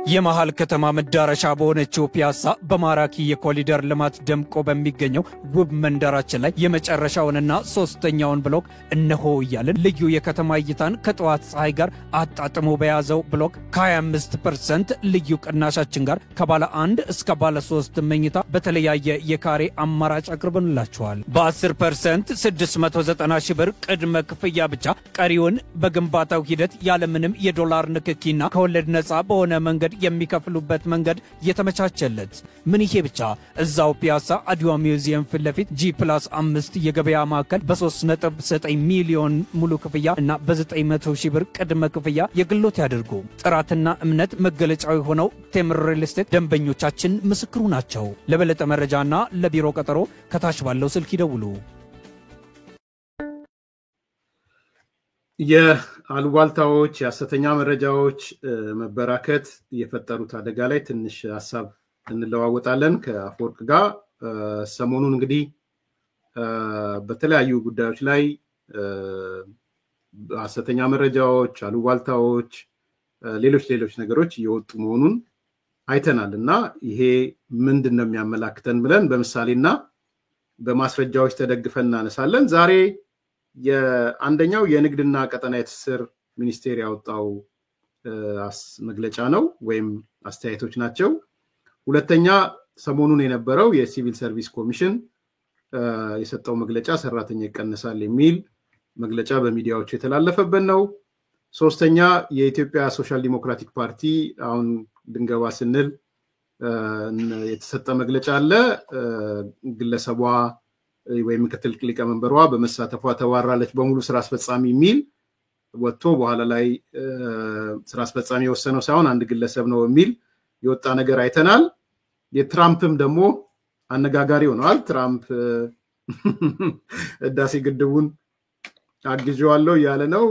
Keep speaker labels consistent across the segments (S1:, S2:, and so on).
S1: የመሃል ከተማ መዳረሻ በሆነችው ፒያሳ በማራኪ የኮሪደር ልማት ደምቆ በሚገኘው ውብ መንደራችን ላይ የመጨረሻውንና ሶስተኛውን ብሎክ እነሆ እያልን ልዩ የከተማ እይታን ከጠዋት ፀሐይ ጋር አጣጥሞ በያዘው ብሎክ ከ25% ልዩ ቅናሻችን ጋር ከባለ 1 እስከ ባለ 3 መኝታ በተለያየ የካሬ አማራጭ አቅርበንላችኋል። በ10% 690 ሺህ ብር ቅድመ ክፍያ ብቻ ቀሪውን በግንባታው ሂደት ያለምንም የዶላር ንክኪና ከወለድ ነፃ በሆነ መንገድ የሚከፍሉበት መንገድ የተመቻቸለት። ምን ይሄ ብቻ! እዛው ፒያሳ አድዋ ሚውዚየም ፊት ለፊት G+5 የገበያ ማዕከል በ3.9 ሚሊዮን ሙሉ ክፍያ እና በ900 ሺህ ብር ቅድመ ክፍያ የግሎት ያድርጉ። ጥራትና እምነት መገለጫው የሆነው ቴምር ሪል ስቴት ደንበኞቻችን ምስክሩ ናቸው። ለበለጠ መረጃና ለቢሮ ቀጠሮ ከታች ባለው ስልክ ይደውሉ።
S2: የአሉባልታዎች የሐሰተኛ መረጃዎች መበራከት የፈጠሩት አደጋ ላይ ትንሽ ሐሳብ እንለዋወጣለን ከአፈወርቅ ጋር። ሰሞኑን እንግዲህ በተለያዩ ጉዳዮች ላይ ሐሰተኛ መረጃዎች፣ አሉባልታዎች፣ ሌሎች ነገሮች እየወጡ መሆኑን አይተናልና ይሄ ምንድነው የሚያመላክተን ብለን በምሳሌና በማስረጃዎች ተደግፈን እናነሳለን። ዛሬ የአንደኛው የንግድና ቀጠናዊ ትስስር ሚኒስቴር ያወጣው መግለጫ ነው ወይም አስተያየቶች ናቸው። ሁለተኛ ሰሞኑን የነበረው የሲቪል ሰርቪስ ኮሚሽን የሰጠው መግለጫ ሰራተኛ ይቀነሳል የሚል መግለጫ በሚዲያዎች የተላለፈበት ነው። ሶስተኛ የኢትዮጵያ ሶሻል ዲሞክራቲክ ፓርቲ አሁን ድንገባ ስንል የተሰጠ መግለጫ አለ። ግለሰቧ ወይ ምክትል ሊቀመንበሯ በመሳተፏ ተዋራለች በሙሉ ስራ አስፈጻሚ የሚል ወጥቶ በኋላ ላይ ስራ አስፈጻሚ የወሰነው ሳይሆን አንድ ግለሰብ ነው የሚል የወጣ ነገር አይተናል። የትራምፕም ደግሞ አነጋጋሪ ሆኗል። ትራምፕ ህዳሴ ግድቡን አግዤዋለሁ ያለ ነው።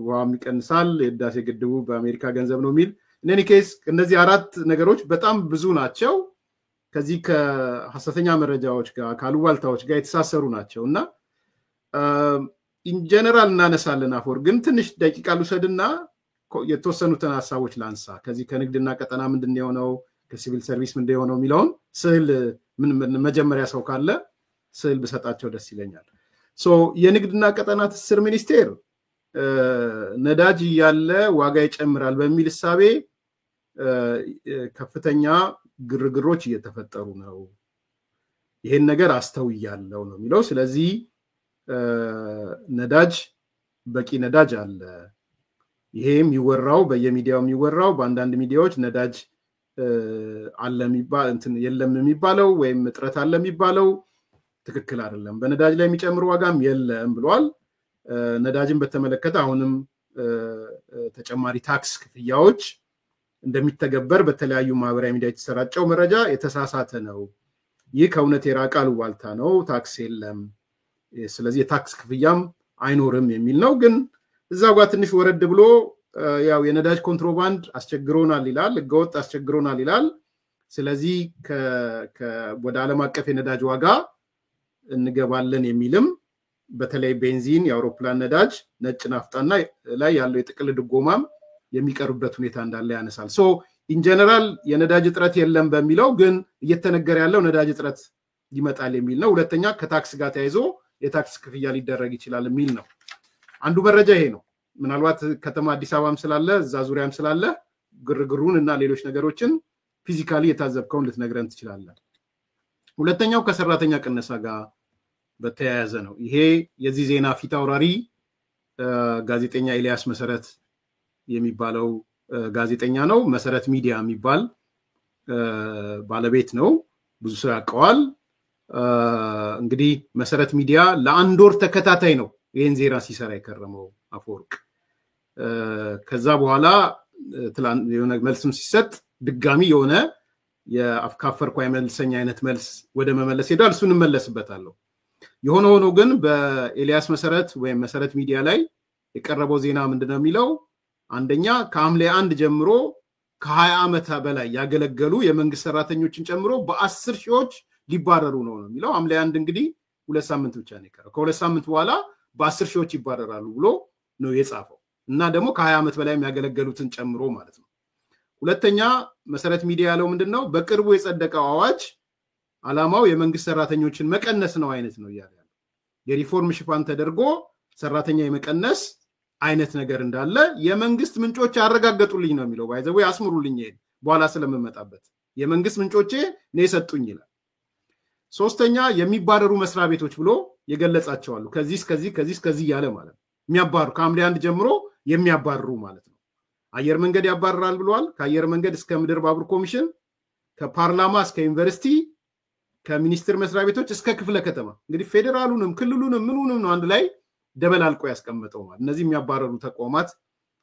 S2: ውሃም ይቀንሳል፣ የህዳሴ ግድቡ በአሜሪካ ገንዘብ ነው የሚል እኔ ኬስ እነዚህ አራት ነገሮች በጣም ብዙ ናቸው። ከዚህ ከሐሰተኛ መረጃዎች ጋር ካሉባልታዎች ጋር የተሳሰሩ ናቸው እና ኢን ጀነራል እናነሳለን። አፈወርቅ ግን ትንሽ ደቂቃ ልውሰድና የተወሰኑትን ሐሳቦች ላንሳ። ከዚህ ከንግድና ቀጠና ምንድን የሆነው ከሲቪል ሰርቪስ ምንድን የሆነው የሚለውን ስዕል መጀመሪያ ሰው ካለ ስዕል ብሰጣቸው ደስ ይለኛል። የንግድና ቀጠና ትስስር ሚኒስቴር ነዳጅ ያለ ዋጋ ይጨምራል በሚል እሳቤ ከፍተኛ ግርግሮች እየተፈጠሩ ነው። ይሄን ነገር አስተውያለሁ ነው የሚለው። ስለዚህ ነዳጅ በቂ ነዳጅ አለ። ይሄም ይወራው በየሚዲያው የሚወራው በአንዳንድ ሚዲያዎች ነዳጅ አለ የሚባል እንትን የለም የሚባለው ወይም እጥረት አለ የሚባለው ትክክል አይደለም። በነዳጅ ላይ የሚጨምር ዋጋም የለም ብሏል። ነዳጅን በተመለከተ አሁንም ተጨማሪ ታክስ ክፍያዎች እንደሚተገበር በተለያዩ ማህበራዊ ሚዲያ የተሰራጨው መረጃ የተሳሳተ ነው። ይህ ከእውነት የራቀ አሉባልታ ነው። ታክስ የለም፣ ስለዚህ የታክስ ክፍያም አይኖርም የሚል ነው። ግን እዛው ጋር ትንሽ ወረድ ብሎ ያው የነዳጅ ኮንትሮባንድ አስቸግሮናል ይላል፣ ህገወጥ አስቸግሮናል ይላል። ስለዚህ ወደ ዓለም አቀፍ የነዳጅ ዋጋ እንገባለን የሚልም በተለይ ቤንዚን፣ የአውሮፕላን ነዳጅ፣ ነጭ ናፍጣና ላይ ያለው የጥቅል ድጎማም የሚቀርብበት ሁኔታ እንዳለ ያነሳል። ኢን ጀነራል የነዳጅ እጥረት የለም በሚለው ግን እየተነገረ ያለው ነዳጅ እጥረት ይመጣል የሚል ነው። ሁለተኛ ከታክስ ጋር ተያይዞ የታክስ ክፍያ ሊደረግ ይችላል የሚል ነው። አንዱ መረጃ ይሄ ነው። ምናልባት ከተማ አዲስ አበባም ስላለ እዛ ዙሪያም ስላለ ግርግሩን እና ሌሎች ነገሮችን ፊዚካሊ የታዘብከውን ልትነግረን ትችላለህ። ሁለተኛው ከሰራተኛ ቅነሳ ጋር በተያያዘ ነው። ይሄ የዚህ ዜና ፊት አውራሪ ጋዜጠኛ ኤልያስ መሰረት የሚባለው ጋዜጠኛ ነው። መሰረት ሚዲያ የሚባል ባለቤት ነው። ብዙ ሰው ያውቀዋል። እንግዲህ መሰረት ሚዲያ ለአንድ ወር ተከታታይ ነው ይሄን ዜና ሲሰራ የከረመው አፈወርቅ። ከዛ በኋላ የሆነ መልስም ሲሰጥ ድጋሚ የሆነ የአፍካፈርኩ አይመልሰኝ አይነት መልስ ወደ መመለስ ሄዷል። እሱን እንመለስበታለሁ። የሆነ ሆኖ ግን በኤልያስ መሰረት ወይም መሰረት ሚዲያ ላይ የቀረበው ዜና ምንድነው የሚለው? አንደኛ ከሐምሌ 1 ጀምሮ ከ20 ዓመት በላይ ያገለገሉ የመንግስት ሰራተኞችን ጨምሮ በ10 ሺዎች ሊባረሩ ነው የሚለው። ሐምሌ 1 እንግዲህ 2 ሳምንት ብቻ ነው የቀረው። ከ2 ሳምንት በኋላ በ10 ሺዎች ይባረራሉ ብሎ ነው የጻፈው እና ደግሞ ከ20 ዓመት በላይ የሚያገለግሉትን ጨምሮ ማለት ነው። ሁለተኛ መሰረት ሚዲያ ያለው ምንድነው በቅርቡ የጸደቀው አዋጅ ዓላማው የመንግስት ሰራተኞችን መቀነስ ነው አይነት ነው ያለው የሪፎርም ሽፋን ተደርጎ ሰራተኛ የመቀነስ አይነት ነገር እንዳለ የመንግስት ምንጮች ያረጋገጡልኝ ነው የሚለው ባይዘው ያስምሩልኝ በኋላ ስለመመጣበት የመንግስት ምንጮቼ ነው የሰጡኝ ይላል ሶስተኛ የሚባረሩ መስሪያ ቤቶች ብሎ የገለጻቸው አሉ ከዚህ ያለ ማለት የሚያባሩ ከሐምሌ 1 ጀምሮ የሚያባርሩ ማለት ነው አየር መንገድ ያባርራል ብለዋል ከአየር መንገድ እስከ ምድር ባቡር ኮሚሽን ከፓርላማ እስከ ዩኒቨርሲቲ ከሚኒስትር መስሪያ ቤቶች እስከ ክፍለ ከተማ እንግዲህ ፌደራሉንም ክልሉንም ምኑንም ነው አንድ ላይ ደበላልቆ ያስቀመጠው ማለት እነዚህ የሚያባረሩ ተቋማት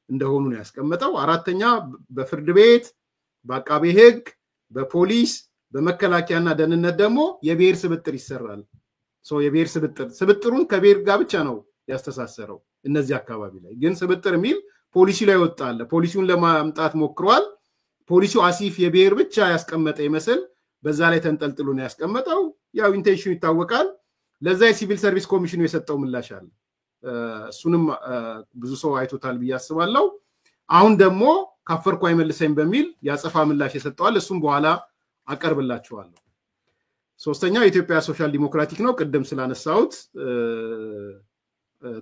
S2: እንደሆኑ ነው ያስቀመጠው አራተኛ በፍርድ ቤት በአቃቤ ህግ በፖሊስ በመከላከያና ደህንነት ደግሞ የብሔር ስብጥር ይሰራል የብሔር ስብጥሩን ከብሔር ጋር ብቻ ነው ያስተሳሰረው እነዚህ አካባቢ ላይ ግን ስብጥር የሚል ፖሊሲ ላይ ወጣለ ፖሊሲውን ለማምጣት ሞክሯል ፖሊሲው አሲፍ የብሔር ብቻ ያስቀመጠ ይመስል በዛ ላይ ተንጠልጥሎ ነው ያስቀመጠው ያው ኢንቴንሽኑ ይታወቃል ለዛ የሲቪል ሰርቪስ ኮሚሽኑ የሰጠው ምላሽ አለ እሱንም ብዙ ሰው አይቶታል በያስባለው አሁን ደግሞ ካፈርኩ አይመልሰኝ በሚል ያጸፋ ምላሽ የሰጠዋል እሱም በኋላ አቀርብላችኋለሁ ሶስተኛው የኢትዮጵያ ሶሻል ዲሞክራቲክ ነው ቅድም ስላነሳውት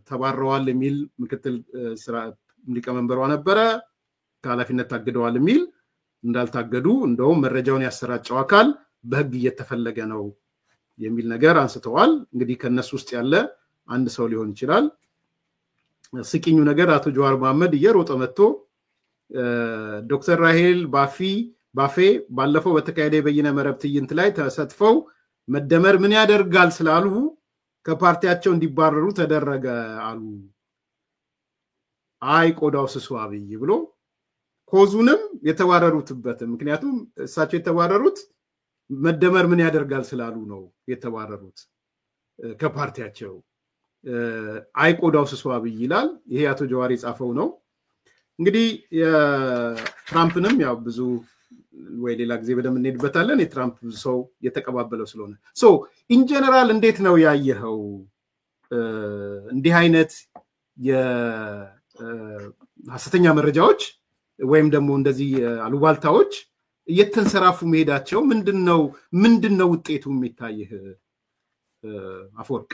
S2: ተባረዋል የሚል ምክትል ስራ ሊቀመንበሯ ነበረ ከኃላፊነት ታግደዋል የሚል እንዳልታገዱ እንደውም መረጃውን ያሰራጨው አካል በህግ እየተፈለገ ነው የሚል ነገር አንስተዋል እንግዲህ ከነሱ ውስጥ ያለ አንድ ሰው ሊሆን ይችላል ስቂኙ ነገር አቶ ጀዋር መሐመድ እየሮጠ መጥቶ ዶክተር ራሄል ባፌ ባለፈው በተካሄደ የበይነ መረብ ትዕይንት ላይ ተሳትፈው መደመር ምን ያደርጋል ስላሉ ከፓርቲያቸው እንዲባረሩ ተደረገ አሉ አይ ቆዳው ስሱ አብይ ብሎ ኮዙንም የተባረሩትበት ምክንያቱም እሳቸው የተባረሩት መደመር ምን ያደርጋል ስላሉ ነው የተባረሩት ከፓርቲያቸው አይ ቆዳው ስሱ አብይ ይላል ይሄ አቶ ጀዋር የጻፈው ነው እንግዲህ የትራምፕንም ያው ብዙ ወይ ሌላ ጊዜ በደም እንሄድበታለን የትራምፕ ሰው የተቀባበለው ስለሆነ ኢን ጀነራል እንዴት ነው ያየኸው እንዲህ አይነት የሐሰተኛ መረጃዎች ወይም ደግሞ እንደዚህ አሉባልታዎች እየተንሰራፉ መሄዳቸው ምንድነው ውጤቱ የሚታየህ አፈወርቅ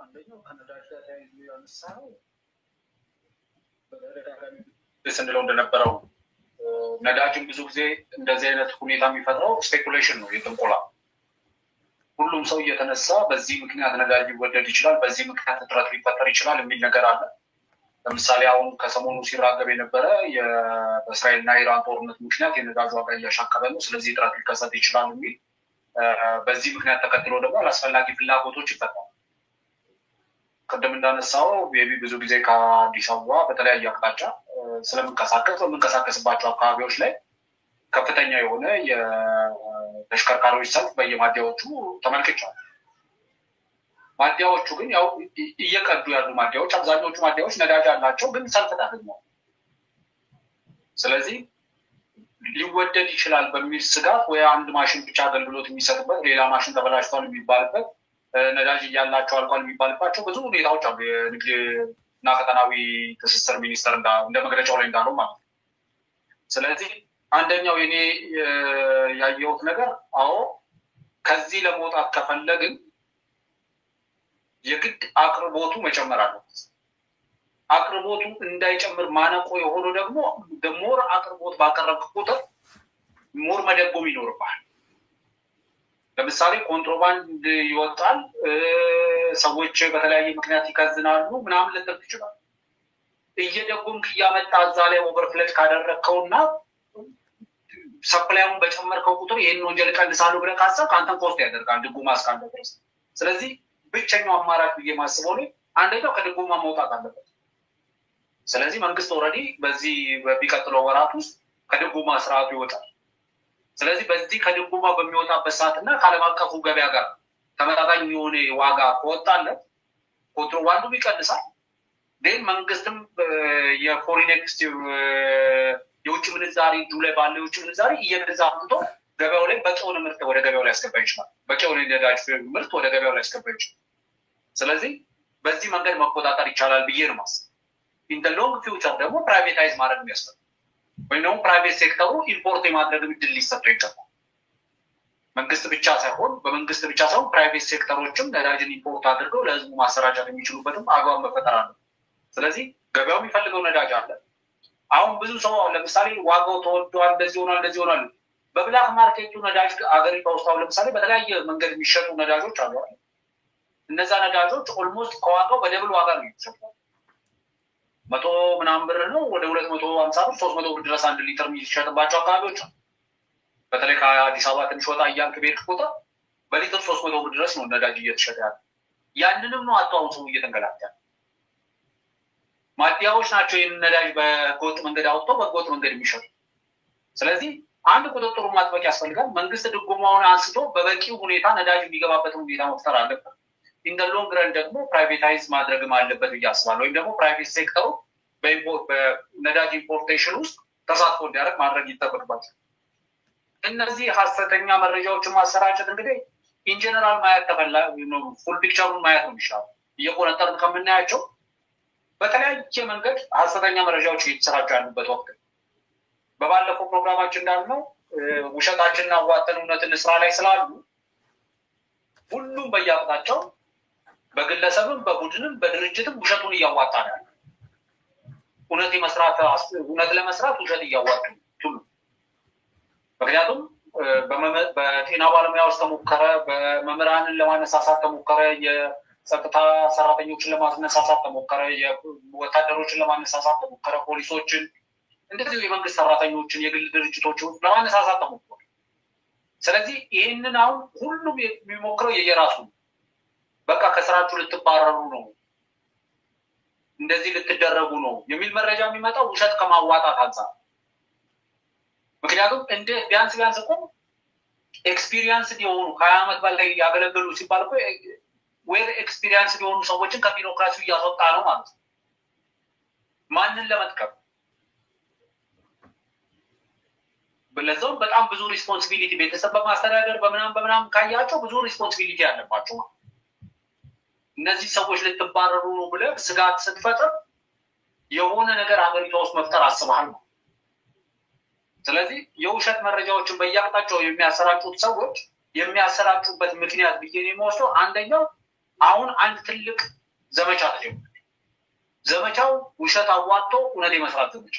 S3: አንደኛው ከነዳጅ ጋር ተያይዞ ያነሳው በተደጋጋሚ እንደነበረው ነዳጅን ብዙ ጊዜ እንደዚህ አይነት ሁኔታ የሚፈጥረው ስፔኩሌሽን ነው የጥንቆላ ሁሉም ሰው እየተነሳ በዚህ ምክንያት ነዳጅ ይወደድ ይችላል በዚህ ምክንያት እጥረት ሊፈጠር ይችላል የሚል ነገር አለ ለምሳሌ አሁን ከሰሞኑ ሲራገብ የነበረ በእስራኤልና ኢራን ጦርነት ምክንያት የነዳጅ ዋጋ እያሻቀበ ነው ስለዚህ እጥረት ሊከሰት ይችላል የሚል በዚህ ምክንያት ተከትሎ ደግሞ አላስፈላጊ ፍላጎቶች ይፈጠራሉ ቀደም እንዳነሳው ብዙ ጊዜ ከአዲስ አበባ በተለያየ አቅጣጫ ስለምንቀሳቀስባቸው አካባቢዎች ላይ ከፍተኛ የሆነ የተሽከርካሪዎች ሰልፍ በየማዲያዎቹ ተመልክቻለሁ ማዲያዎቹ ግን ያው እየቀዱ ያሉ ማዲያዎች አብዛኞቹ ማዲያዎች ነዳጅ አላቸው ግን ሰልፍ ታደርገዋል ስለዚህ ሊወደድ ይችላል በሚል ስጋት ወይ አንድ ማሽን ብቻ አገልግሎት የሚሰጥበት ሌላ ማሽን ተበላሽቷል የሚባልበት ነዳጅ ያላቸው አልቋል የሚባልባቸው ብዙ ሁኔታዎች አሉ የንግድና ቀጠናዊ ትስስር ሚኒስቴር እንደ መግለጫው ላይ እንዳለው ማለት ነው ስለዚህ አንደኛው የኔ ያየሁት ነገር አዎ ከዚህ ለመውጣት ከፈለግን የግድ አቅርቦቱ መጨመር አለበት አቅርቦቱ እንዳይጨምር ማነቆ የሆነ ደግሞ ደሞር አቅርቦት ባቀረብክ ቁጥር ሞር መደጎም ይኖርባል ለምሳሌ ኮንትሮባንድ ይወጣል ሰዎች በተለያየ ምክንያት ይከዝናሉ ምናምን ልትል ይችላል እየደጎምክ ያመጣ እዛ ላይ ኦቨርፍሌት ካደረከውና ሰፕላዩን በጨመርከው ቁጥር ይሄን ወንጀል ቀንሳሉ ብለህ ካሰብክ አንተን ኮስት ያደርጋል ድጎማ እስካለ ድረስ ስለዚህ ብቸኛው አማራጭ በየማስበው ላይ አንደኛው ከድጎማ መውጣት አለበት ስለዚህ መንግስት ኦሬዲ በዚህ በሚቀጥለው ወራት ውስጥ ከድጎማ ስርዓቱ ይወጣል ስለዚህ በዚህ ከድጎማ በሚወጣበት ሰዓትና ከዓለም አቀፉ ገበያ ጋር ተመጣጣኝ የሆነ ዋጋ ከወጣለት ኮንትሮባንዱ ይቀንሳል ግን መንግስትም የፎሪን ኤክስቼንጅ የውጭ ምንዛሪ ጁላይ ባለው የውጭ ምንዛሪ እየገዛ አምጥቶ ገበያው ላይ በቂውን ምርት ወደ ገበያው ላይ ያስገባ ይችላል በቂውን ነዳጅ ምርት ወደ ገበያው ላይ ያስገባ ይችላል ስለዚህ በዚህ መንገድ መቆጣጠር ይቻላል ብዬ ነው ማስበው ኢን ዘ ሎንግ ፊውቸር ደግሞ ፕራይቬታይዝ ማድረግ የሚያስፈልግ ወይም ደግሞ ፕራይቬት ሴክተሩ ኢምፖርት የማድረግ እድል ሊሰጠው ይገባል። መንግስት ብቻ ሳይሆን ፕራይቬት ሴክተሮችም ነዳጅን ኢምፖርት አድርገው ለህዝቡ ማሰራጨት የሚችሉበትም አግባብ መፈጠር አለ። ስለዚህ ገበያው የሚፈልገው ነዳጅ አለ። አሁን ብዙ ሰው ለምሳሌ ዋጋው ተወዷል፣ እንደዚህ ሆኗል። በብላክ ማርኬቱ ነዳጅ አገሪቷ ውስጥ ለምሳሌ በተለያየ መንገድ የሚሸጡ ነዳጆች አሉ። እነዛ ነዳጆች ኦልሞስት ከዋጋው በደብል ዋጋ ነው የሚሸጡት። 100 ምናምን ብር ነው ወደ 250 ብር 300 ብር ድረስ 1 ሊትር የሚሸጥባቸው አካባቢዎች አሉ። በተለይ ከአዲስ አበባ ትንሽ ወጣ እያልክ ቤት ቁጥር በሊትር 300 ብር ድረስ ነው ነዳጅ እየተሸጠ ያለ። ያንንም ነው አጣው ሰው እየተንገላታ። ማዲያዎች ናቸው ይህን ነዳጅ በህገወጥ መንገድ አውጥተው በህገወጥ መንገድ የሚሸጡ። ስለዚህ አንድ ቁጥጥሩ ማጥበቅ ያስፈልጋል። መንግስት ድጎማውን አንስቶ በበቂ ሁኔታ ነዳጅ የሚገባበትን ሁኔታ መፍጠር አለበት። ኢን ዘ ሎንግ ረን ደግሞ ፕራይቬታይዝ ማድረግም አለበት ብዬ አስባለሁ። ወይም ደግሞ ፕራይቬት ሴክተሩ በነዳጅ ኢምፖርቴሽን ውስጥ ተሳትፎ እንዲያደርግ ማድረግ ይጠበቅባቸዋል። እነዚህ ሀሰተኛ መረጃዎችን ማሰራጨት እንግዲህ ኢንጀነራል ማየት ፉል ፒክቸሩን ማየት ነው የሚሻለው። እየቆነጠርን ከምናያቸው በተለያየ መንገድ ሀሰተኛ መረጃዎች እየተሰራጩ ያሉበት ወቅት በባለፈው ፕሮግራማችን እንዳልነው ውሸታችንን አዋተን እውነትን ስራ ላይ ስላሉ ሁሉም በየአቅጣጫው በግለሰብም በቡድንም በድርጅትም ውሸቱን እያዋጣ ነው። እውነት ለመስራት ውሸት እያዋጡ ሁሉ ምክንያቱም በጤና ባለሙያዎች ተሞከረ፣ በመምህራንን ለማነሳሳት ተሞከረ፣ የጸጥታ ሰራተኞችን ለማነሳሳት ተሞከረ፣ ወታደሮችን ለማነሳሳት ተሞከረ፣ ፖሊሶችን እንደዚህ የመንግስት ሰራተኞችን የግል ድርጅቶችን ለማነሳሳት ተሞከረ። ስለዚህ ይህንን አሁን ሁሉም የሚሞክረው የየራሱ በቃ ከስራችሁ ልትባረሩ ነው፣ እንደዚህ ልትደረጉ ነው የሚል መረጃ የሚመጣው ውሸት ከማዋጣት አንፃር። ምክንያቱም እንደ ቢያንስ እኮ ኤክስፒሪየንስ የሆኑ ከ20 ዓመት በላይ ያገለገሉ ሲባል እኮ ዌል ኤክስፒሪየንስ የሆኑ ሰዎችን ከቢሮክራሲው እያስወጣ ነው ማለት ነው። ማንን ለመጥቀም? በለዛው በጣም ብዙ ሪስፖንሲቢሊቲ ቤተሰብ በማስተዳደር በምናም ካያቸው ብዙ ሪስፖንሲቢሊቲ ያለባቸው እነዚህ ሰዎች ልትባረሩ ነው ብለህ ስጋት ስትፈጥር የሆነ ነገር ሀገሪቷ ውስጥ መፍጠር አስበሃል ነው። ስለዚህ የውሸት መረጃዎችን በየአቅጣጫው የሚያሰራጩት ሰዎች የሚያሰራጩበት ምክንያት ብዬ ነው የምወስደው። አንደኛው አሁን አንድ ትልቅ ዘመቻ ተጀምሯል። ዘመቻው ውሸት አዋጥቶ እውነት የመስራት ዘመቻ።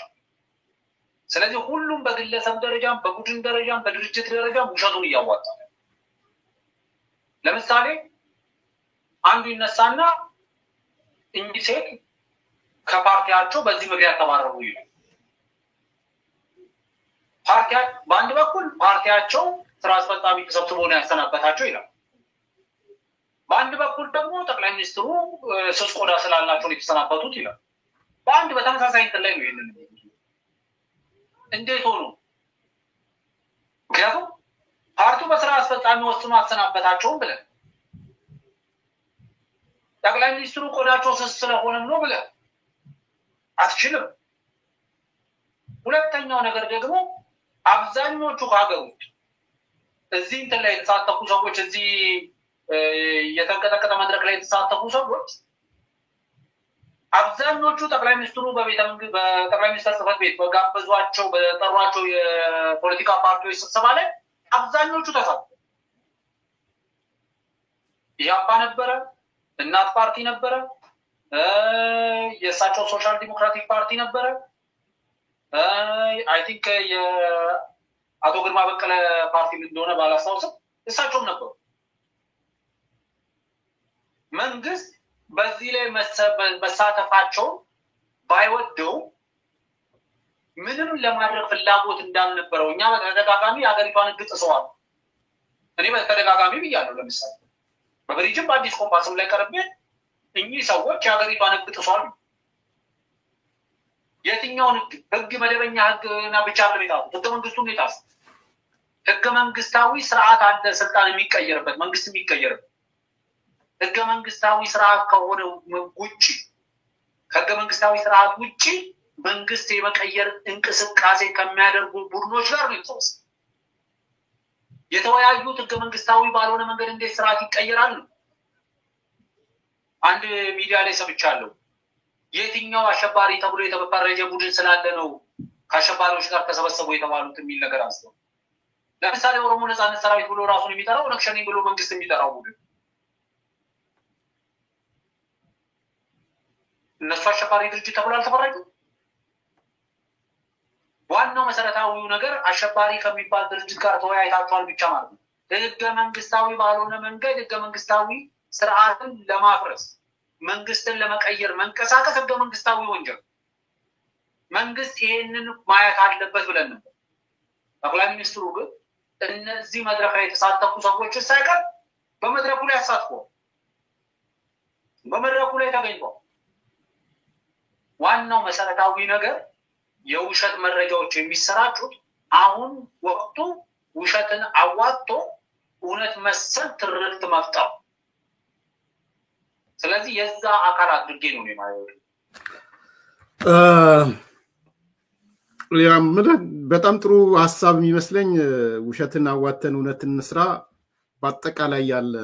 S3: ስለዚህ ሁሉም በግለሰብ ደረጃም በቡድን ደረጃም በድርጅት ደረጃም ውሸቱን እያዋጣ ነው። ለምሳሌ አንዱ ይነሳና እኚህ ሴት ከፓርቲያቸው በዚህ ምክንያት ተባረሩ ይላል። በአንድ በኩል ፓርቲያቸው ስራ አስፈጻሚ ተሰብስቦ ነው ያሰናበታቸው ይላል። በአንድ በኩል ደግሞ ጠቅላይ ሚኒስትሩ ስስ ቆዳ ስላላቸው ነው የተሰናበቱት ይላል። በአንድ በተመሳሳይ እንትን ላይ ነው ይሄንን እንዴት ሆኖ? ምክንያቱም ፓርቲው በስራ አስፈጻሚ ወስኖ አሰናበታቸውም ብለን ጠቅላይ ሚኒስትሩ ቆዳቸው ስስ ስለሆነም ነው ብለን አትችልም። ሁለተኛው ነገር ደግሞ አብዛኞቹ ከሀገሮች እዚህ እንትን ላይ የተሳተፉ ሰዎች እዚህ የተንቀጠቀጠ መድረክ ላይ የተሳተፉ ሰዎች አብዛኞቹ ጠቅላይ ሚኒስትሩ በጠቅላይ ሚኒስትር ጽሕፈት ቤት በጋበዟቸው በጠሯቸው የፖለቲካ ፓርቲዎች ስብሰባ ላይ አብዛኞቹ ተሳተፉ። ኢህአፓ ነበረ፣ እናት ፓርቲ ነበረ፣ የእሳቸው ሶሻል ዲሞክራቲክ ፓርቲ ነበረ፣ አይ ቲንክ የአቶ ግርማ በቀለ ፓርቲ እንደሆነ ባላስታውስም እሳቸውም ነበሩ። መንግስት በዚህ ላይ መሳተፋቸው ባይወደው ምንም ለማድረግ ፍላጎት እንዳልነበረው እኛ በተደጋጋሚ የሀገሪቷን ሕግ ጥሰዋል። እኔ በተደጋጋሚ ብያለሁ። ለምሳሌ በብሪጅም በአዲስ ኮምፓስም ላይ ቀርቤ እኚህ ሰዎች የሀገሪቷን ሕግ ጥሰዋል። የትኛውን ሕግ? መደበኛ ሕግና ብቻ ለሚጣው ሕገ መንግስቱን ይጣስ። ሕገ መንግስታዊ ስርዓት አለ፣ ስልጣን የሚቀየርበት መንግስት የሚቀየርበት ሕገ መንግስታዊ ስርዓት ከሆነ ውጪ ከሕገ መንግስታዊ ስርዓት ውጪ መንግስት የመቀየር እንቅስቃሴ ከሚያደርጉ ቡድኖች ጋር ነው የተወሰነ የተወያዩት። ሕገ መንግስታዊ ባልሆነ መንገድ እንዴት ስርዓት ይቀየራል? አንድ ሚዲያ ላይ ሰምቻለሁ። የትኛው አሸባሪ ተብሎ የተፈረጀ ቡድን ስላለ ነው ከአሸባሪዎች ጋር ተሰበሰቡ የተባሉት የሚል ነገር አስተው ለምሳሌ ኦሮሞ ነጻነት ሰራዊት ብሎ ራሱን የሚጠራው ነክሸኔ ብሎ መንግስት የሚጠራው ቡድን እነሱ አሸባሪ ድርጅት ተብሎ አልተፈረጁም። ዋናው መሰረታዊው ነገር አሸባሪ ከሚባል ድርጅት ጋር ተወያይታችኋል ብቻ ማለት ነው። ህገ መንግስታዊ ባልሆነ መንገድ ህገ መንግስታዊ ስርዓትን ለማፍረስ መንግስትን ለመቀየር መንቀሳቀስ ህገ መንግስታዊ ወንጀል መንግስት ይሄንን ማየት አለበት ብለን ነበር። ጠቅላይ ሚኒስትሩ ግን እነዚህ መድረክ ላይ የተሳተፉ ሰዎች ሳይቀር በመድረኩ ላይ አሳትፈው በመድረኩ ላይ ተገኝተው ዋናው መሰረታዊ ነገር የውሸት መረጃዎች የሚሰራጩት አሁን ወቅቱ ውሸትን አዋጥቶ እውነት መሰል ትርክት መፍጠር ስለዚህ የዛ አካል አድርጌ ነው የማየው።
S2: በጣም ጥሩ ሐሳብ የሚመስለኝ ውሸትን አዋጥተን እውነትን እንስራ በአጠቃላይ ያለ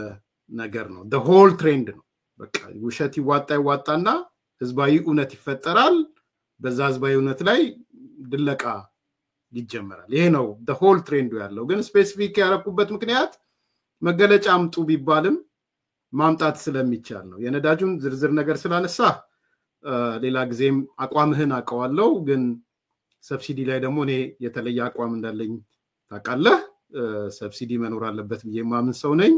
S2: ነገር ነው። the whole trend ነው። በቃ ውሸት ይዋጣና ህዝባዊ እውነት ይፈጠራል። በዛ ህዝባዊ እውነት ላይ ድለቃ ይጀመራል። ይሄ ነው the whole trend ያለው። ግን ስፔሲፊክ ያረኩበት ምክንያት መገለጫ አምጡ ቢባልም ማምጣት ስለሚቻል ነው። የነዳጁን ዝርዝር ነገር ስላነሳ ሌላ ጊዜም አቋምህን አቀዋለው ግን ሰብሲዲ ላይ ደግሞ እኔ የተለየ አቋም እንዳለኝ ታውቃለህ። ሰብሲዲ መኖር አለበት ብዬ ማምን ሰው ነኝ።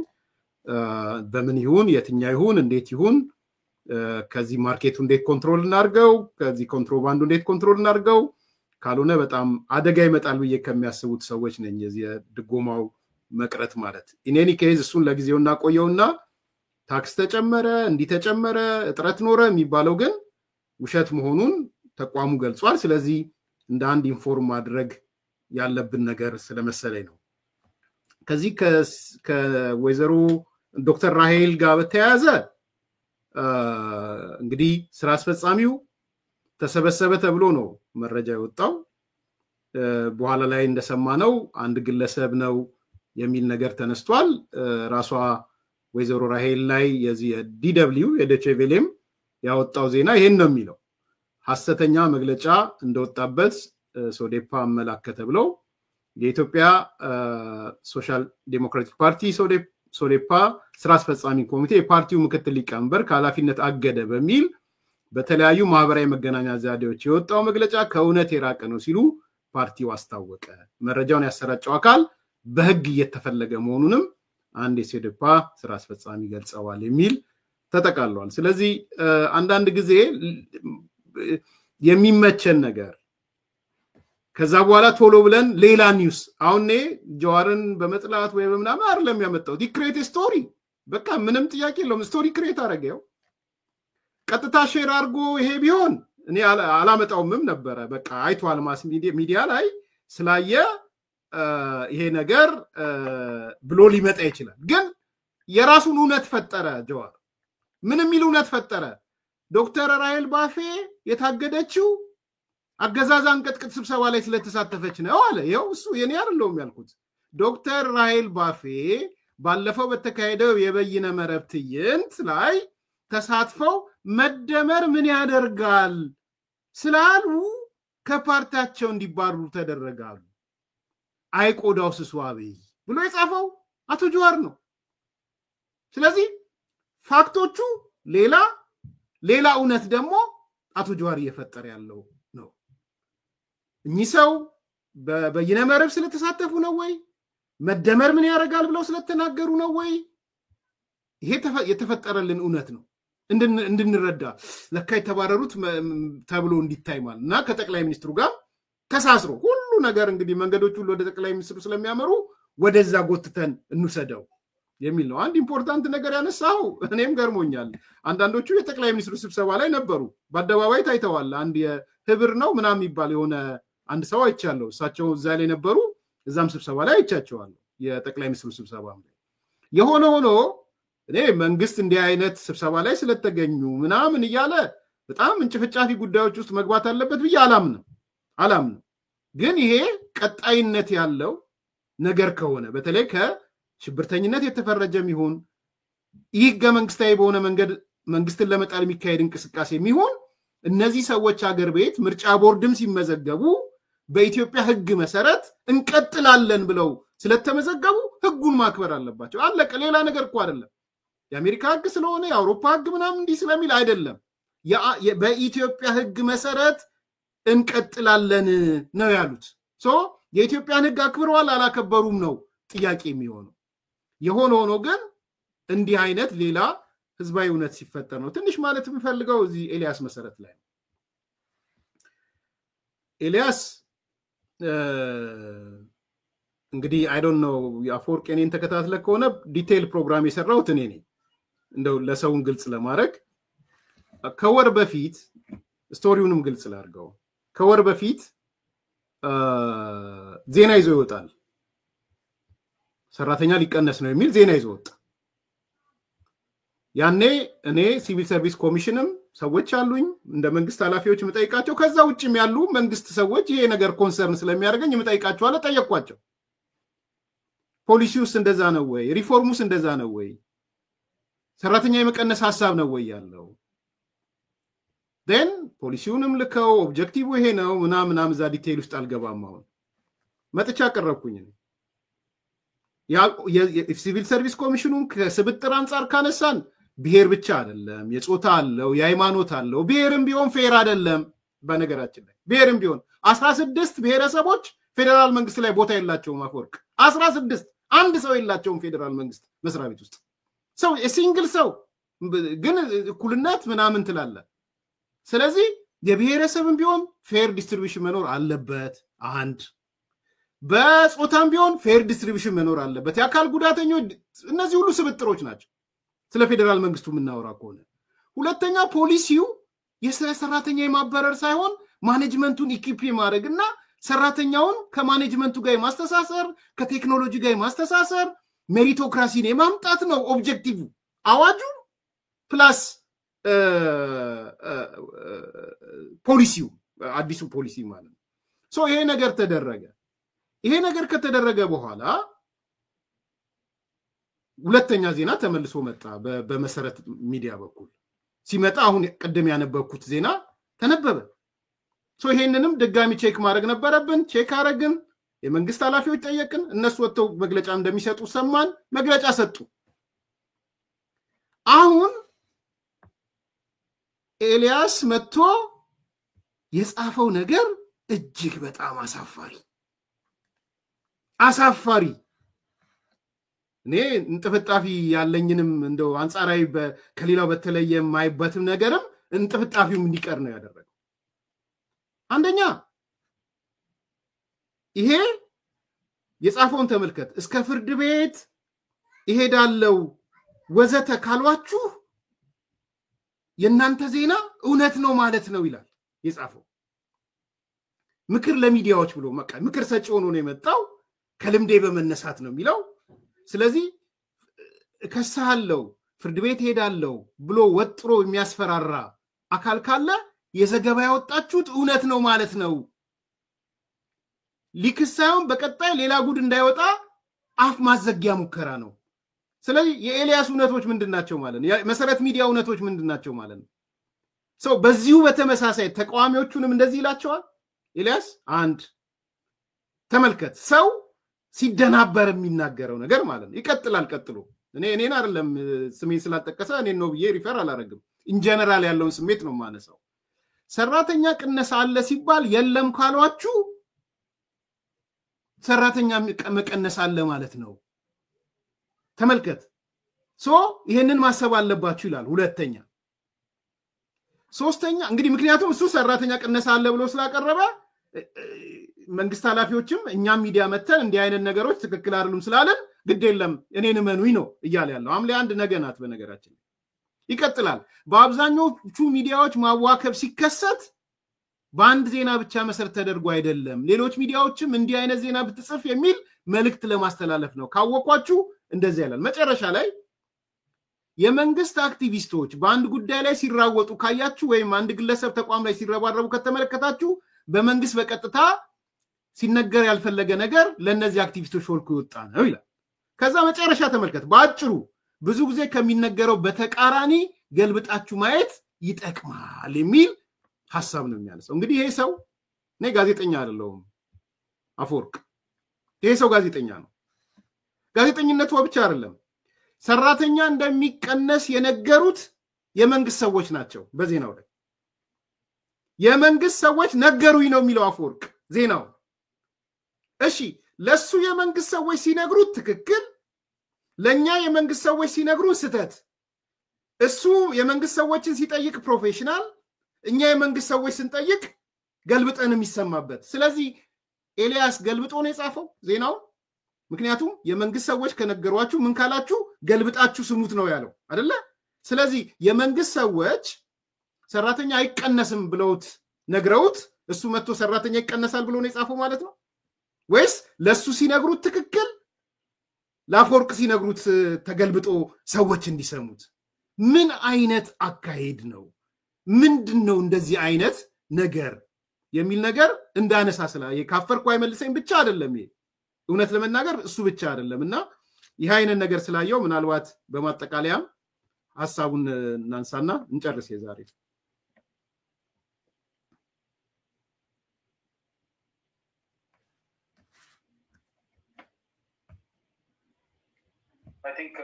S2: በምን ይሁን የትኛ ይሁን እንዴት ይሁን ከዚህ ማርኬቱ እንዴት ኮንትሮል እናርገው ከዚህ ኮንትሮባንዱ እንዴት ኮንትሮል እናርገው ካልሆነ በጣም አደጋ ይመጣል ብዬ ከሚያስቡት ሰዎች ነኝ። የዚህ ድጎማው መቅረት ማለት in any case እሱን ለጊዜው እናቆየውና ታክስ ተጨመረ እንዲተጨመረ እጥረት ኖረ የሚባለው ግን ውሸት መሆኑን ተቋሙ ገልጿል። ስለዚህ እንደ አንድ ኢንፎርም ማድረግ ያለብን ነገር ስለመሰለኝ ነው። ከዚህ ከወይዘሮ ዶክተር ራሄል ጋር በተያያዘ እንግዲህ ስራ አስፈጻሚው ተሰበሰበ ተብሎ ነው መረጃ የወጣው። በኋላ ላይ እንደሰማነው አንድ ግለሰብ ነው የሚል ነገር ተነስቷል። ራሷ ወይዘሮ ራሄል ላይ የዚህ ዲደብሊው የደቼቬሌም ያወጣው ዜና ይሄን ነው የሚለው። ሐሰተኛ መግለጫ እንደወጣበት ሶዴፓ አመላከተ ብለው የኢትዮጵያ ሶሻል ዲሞክራቲክ ፓርቲ ሶዴፓ ስራ አስፈጻሚ ኮሚቴ የፓርቲው ምክትል ሊቀመንበር ከኃላፊነት አገደ በሚል በተለያዩ ማህበራዊ መገናኛ ዘዴዎች የወጣው መግለጫ ከእውነት የራቀ ነው ሲሉ ፓርቲው አስታወቀ። መረጃውን ያሰራጨው አካል በህግ እየተፈለገ መሆኑንም አንድ የሶዴፓ ስራ አስፈጻሚ ገልጸዋል የሚል ተጠቃሏል። ስለዚህ አንዳንድ ጊዜ የሚመቸን ነገር ከዛ በኋላ ቶሎ ብለን ሌላ ኒውስ አሁን ጀዋርን በመጥላት ወይ በመናማ አይደለም ያመጣው ዲክሬት ስቶሪ በቃ ምንም ጥያቄ የለውም። ስቶሪ ክሬት አረጋው ቀጥታ ሼር አርጎ ይሄ ቢሆን እኔ አላመጣውም ነበር። በቃ አይቷል ማስ ሚዲያ ላይ ስላየ ይሄ ነገር ብሎ ሊመጣ ይችላል። ግን የራሱን እውነት ፈጠረ ጀዋር ምን የሚል እውነት ፈጠረ? ዶክተር ራሄል ባፌ የታገደችው አገዛዝ አንቀጥቅጥ ስብሰባ ላይ ስለተሳተፈች ነው አለ። ይሄው እሱ የኔ አይደለም ያልኩት። ዶክተር ራሄል ባፌ ባለፈው በተካሄደው የበይነ መረብ ትዕይንት ላይ ተሳትፈው መደመር ምን ያደርጋል ስላሉ ከፓርቲያቸው እንዲባረሩ ተደረጋሉ። አይቆዳው ስሷቢ ብሎ የጻፈው አቶ ጀዋር ነው። ስለዚህ ፋክቶቹ ሌላ እውነት ደግሞ አቶ ጀዋር እየፈጠረ ያለው ነው። እኚህ ሰው በበይነ መረብ ስለተሳተፉ ነው ወይ መደመር ምን ያደርጋል ብለው ስለተናገሩ ነው ወይ? ይሄ የተፈጠረልን እውነት ነው እንድንረዳ ለካ የተባረሩት ተብሎ እንዲታይ ማለት እና ከጠቅላይ ሚኒስትሩ ጋር ተሳስሮ ሁሉ ነገር እንግዲህ መንገዶቹ ወደ ጠቅላይ ሚኒስትሩ ስለሚያመሩ ወደዛ ጎትተን እንሰደው የሚል ነው። አንድ ኢምፖርታንት ነገር ያነሳው እኔም ገርሞኛል። አንዳንዶቹ የጠቅላይ ሚኒስትሩ ስብሰባ ላይ ነበሩ፣ በአደባባይ ታይተዋል። አንድ የህብር ነው ምናምን ይባል የሆነ አንድ ሰው አይቻለሁ። እሳቸው እዛ ላይ ነበሩ፣ እዛም ስብሰባ ላይ አይቻቸዋለሁ፣ የጠቅላይ ሚኒስትሩ ስብሰባ ላይ። የሆነ ሆኖ እኔ መንግስት እንዲህ አይነት ስብሰባ ላይ ስለተገኙ ምናምን እያለ በጣም እንጭፍጫፊ ጉዳዮች ውስጥ መግባት አለበት ብዬ አላምንም። ግን ይሄ ቀጣይነት ያለው ነገር ከሆነ በተለይ ከሽብርተኝነት የተፈረጀም ይሁን ይህ ህገ መንግስታዊ በሆነ መንገድ መንግስትን ለመጣል የሚካሄድ እንቅስቃሴ የሚሆን እነዚህ ሰዎች ሀገር ቤት ምርጫ ቦርድም ሲመዘገቡ በኢትዮጵያ ህግ መሰረት እንቀጥላለን ብለው ስለተመዘገቡ ህጉን ማክበር አለባቸው አለቀ ሌላ ነገር እኮ አይደለም የአሜሪካ ህግ ስለሆነ የአውሮፓ ህግ ምናምን እንዲህ ስለሚል አይደለም በኢትዮጵያ ህግ መሰረት እንቀጥላለን ነው ያሉት የኢትዮጵያን ህግ አክብረዋል አላከበሩም ነው ጥያቄ የሚሆነው የሆነ ግን እንዲህ አይነት ሌላ ህዝባዊ እውነት ሲፈጠር ነው ትንሽ ማለት የምፈልገው እዚህ ኤልያስ መሰረት ላይ ኤልያስ እንግዲህ አይ ዶንት ኖ ያፎርቅ እኔን ተከታትለ ከሆነ ዲቴይል ፕሮግራም የሰራው እኔ ነኝ እንደው ለሰውን ግልጽ ለማድረግ ከወር በፊት ስቶሪውንም ግልጽ ላድርገው ከወር በፊት ዜና ይዞ ይወጣል ሰራተኛ ሊቀነስ ነው የሚል ዜና ይዞ ወጣ ያኔ እኔ ሲቪል ሰርቪስ ኮሚሽንም ሰዎች አሉኝ እንደ መንግስት ኃላፊዎች መጠይቃቸው ከዛ ውጭም ያሉ መንግስት ሰዎች ይሄ ነገር ኮንሰርን ስለሚያደርገኝ መጠይቃቸው አለ ጠየቅኳቸው ፖሊሲውስ እንደዛ ነው ወይ ሪፎርሙስ እንደዛ ነው ወይ ሰራተኛ የመቀነስ ሐሳብ ነው ወይ ያለው then ፖሊሲውንም ልከው ኦብጀክቲቭ ይሄ ነው ምናምን ዛ ዲቴይል ውስጥ አልገባም አሁን መጥቻ ቀረብኩኝ ሲቪል ሰርቪስ ኮሚሽኑን ከስብጥር አንፃር ካነሳን ብሔር ብቻ አይደለም የጾታ አለው የሃይማኖት አለው ብሔርም ቢሆን ፌር አይደለም በነገራችን ላይ ብሔርም ቢሆን 16 ብሔረሰቦች ፌደራል መንግስት ላይ ቦታ የላቸውም አፈወርቅ 16 አንድ ሰው የላቸውም ፌደራል መንግስት መስሪያ ቤት ውስጥ ሰው ሲንግል ሰው ግን እኩልነት ምናምን ትላለ ስለዚህ የብሔረሰብም ቢሆን ፌር ዲስትሪቢዩሽን መኖር አለበት አንድ በጾታም ቢሆን ፌር ዲስትሪቢዩሽን መኖር አለበት ያካል ጉዳተኞች እነዚህ ሁሉ ስብጥሮች ናቸው ስለ ፌደራል መንግስቱ ምናወራ ከሆነ ሁለተኛ ፖሊሲው የሰራተኛ የማበረር ሳይሆን ማኔጅመንቱን ኢኪፕ ማድረግና ሰራተኛውን ከማኔጅመንቱ ጋር ማስተሳሰር ከቴክኖሎጂ ጋር ማስተሳሰር ሜሪቶክራሲን የማምጣት ነው ኦብጀክቲቭ አዋጁ ፕላስ ፖሊሲው አዲሱ ፖሊሲ ማለት ነው ይሄ ነገር ተደረገ ይሄ ነገር ከተደረገ በኋላ ሁለተኛ ዜና ተመልሶ መጣ በመሰረት ሚዲያ በኩል ሲመጣ አሁን ቀደም ያነበብኩት ዜና ተነበበ ይሄንንም ድጋሚ ቼክ ማድረግ ነበረብን ቼክ አረግን የመንግስት ኃላፊዎች ጠየቅን እነሱ ወጥተው መግለጫ እንደሚሰጡ ሰማን መግለጫ ሰጡ አሁን ኤልያስ መጥቶ የጻፈው ነገር እጅግ በጣም አሳፋሪ እኔ እንጥፍጣፊ ያለኝንም እንደው አንጻራዊ ከሌላው በተለየ የማይበትም ነገርም እንጥፍጣፊው እንዲቀር ነው ያደረገው አንደኛ ይሄ የጻፈውን ተመልከት እስከ ፍርድ ቤት ይሄዳለው ወዘተ ካልዋችሁ የናንተ ዜና እውነት ነው ማለት ነው ይላል የጻፈው ምክር ለሚዲያዎች ብሎ ምክር ሰጪ ሆኖ ነው የመጣው ከልምዴ በመነሳት ነው የሚለው ስለዚህ ከሳለው ፍርድ ቤት ሄዳለው ብሎ ወጥሮ የሚያስፈራራ አካል ካለ የዘገባ ያወጣችሁት እውነት ነው ማለት ነው ሊክሳውን በቀጣይ ሌላ ጉድ እንዳይወጣ አፍ ማዘጊያ ሙከራ ነው ስለዚህ የኤልያስ እውነቶች ምንድናቸው ማለት ነው መሰረት ሚዲያ እውነቶች ምንድናቸው ማለት ነው በዚሁ በተመሳሳይ ተቃዋሚዎቹንም እንደዚህ ይላቸዋል ኤልያስ አንድ ተመልከት ሰው ሲደናበር የሚናገረው ነገር ማለት ነው ይቀጥላል ቀጥሎ እኔን አይደለም ስሜን ስላጠቀሰ እኔን ነው ብዬ ሪፈር አላረግም ኢንጀነራል ያለውን ስሜት ነው ማነሳው ሰራተኛ ቅነሳ አለ ሲባል የለም ካልዋችሁ ሰራተኛ መቀነስ አለ ማለት ነው ተመልከት ይሄንን ማሰብ አለባችሁ ይላል ሁለተኛ ሶስተኛ እንግዲህ ምክንያቱም እሱ ሰራተኛ ቅነሳ አለ ብሎ ስላቀረበ መንግስት ኃላፊዎችም እኛም ሚዲያ መተን እንዲህ አይነት ነገሮች ትክክል አይደሉም ስላለን ግድ የለም እኔን መኑኝ ነው እያለ ያለው ሐምሌ 1 ነገናት በነገራችን ይቀጥላል በአብዛኞቹ ሚዲያዎች ማዋከብ ሲከሰት በአንድ ዜና ብቻ መሰረት ተደርጎ አይደለም ሌሎች ሚዲያዎችም እንዲህ አይነት ዜና ብትጽፍ የሚል መልእክት ለማስተላለፍ ነው ካወቋችሁ እንደዚህ ያላል መጨረሻ ላይ የመንግስት አክቲቪስቶች በአንድ ጉዳይ ላይ ሲራወጡ ካያችሁ ወይም አንድ ግለሰብ ተቋም ላይ ሲረባረቡ ከተመለከታችሁ በመንግስት በቀጥታ ሲነገር ያልፈለገ ነገር ለነዚህ አክቲቪስቶች ሾልኮ ይወጣ ነው ይላል ከዛ መጨረሻ ተመልከት ባጭሩ ብዙ ጊዜ ከሚነገረው በተቃራኒ ገልብጣችሁ ማየት ይጠቅማል የሚል ሐሳብ ነው የሚያነሳው። እንግዲህ ይሄ ሰው እኔ ጋዜጠኛ አይደለሁም አፈወርቅ፣ ይሄ ሰው ጋዜጠኛ ነው። ጋዜጠኝነቱ ብቻ አይደለም፣ ሰራተኛ እንደሚቀነስ የነገሩት የመንግስት ሰዎች ናቸው። በዜናው ላይ የመንግስት ሰዎች ነገሩኝ ነው የሚለው አፈወርቅ ዜናው። እሺ ለሱ የመንግስት ሰዎች ሲነግሩት ትክክል፣ ለኛ የመንግስት ሰዎች ሲነግሩን ስተት። እሱ የመንግስት ሰዎችን ሲጠይቅ ፕሮፌሽናል፣ እኛ የመንግስት ሰዎች ስንጠይቅ ገልብጠን የሚሰማበት። ስለዚህ ኤልያስ ገልብጦ ነው የጻፈው ዜናው። ምክንያቱም የመንግስት ሰዎች ከነገሯችሁ ምን ካላችሁ ገልብጣችሁ ስሙት ነው ያለው አይደለ? ስለዚህ የመንግስት ሰዎች ሰራተኛ አይቀነስም ብለውት ነግረውት እሱ መጥቶ ሰራተኛ ይቀነሳል ብሎ ነው የጻፈው ማለት ነው? ወይስ ለሱ ሲነግሩት ትክክል፣ ለአፈወርቅ ሲነግሩት ተገልብጦ ሰዎች እንዲሰሙት? ምን አይነት አካሄድ ነው? ምንድነው እንደዚህ አይነት ነገር የሚል ነገር እንዳነሳ ስላየ ካፈርኩ አይመልሰኝ ብቻ አይደለም፣ ይሄ እውነት ለመናገር እሱ ብቻ አይደለምና ይህ አይነት ነገር ስላየው ምናልባት በማጠቃለያም ሐሳቡን እናንሳና እንጨርስ የዛሬ።
S3: አይ ቲንክ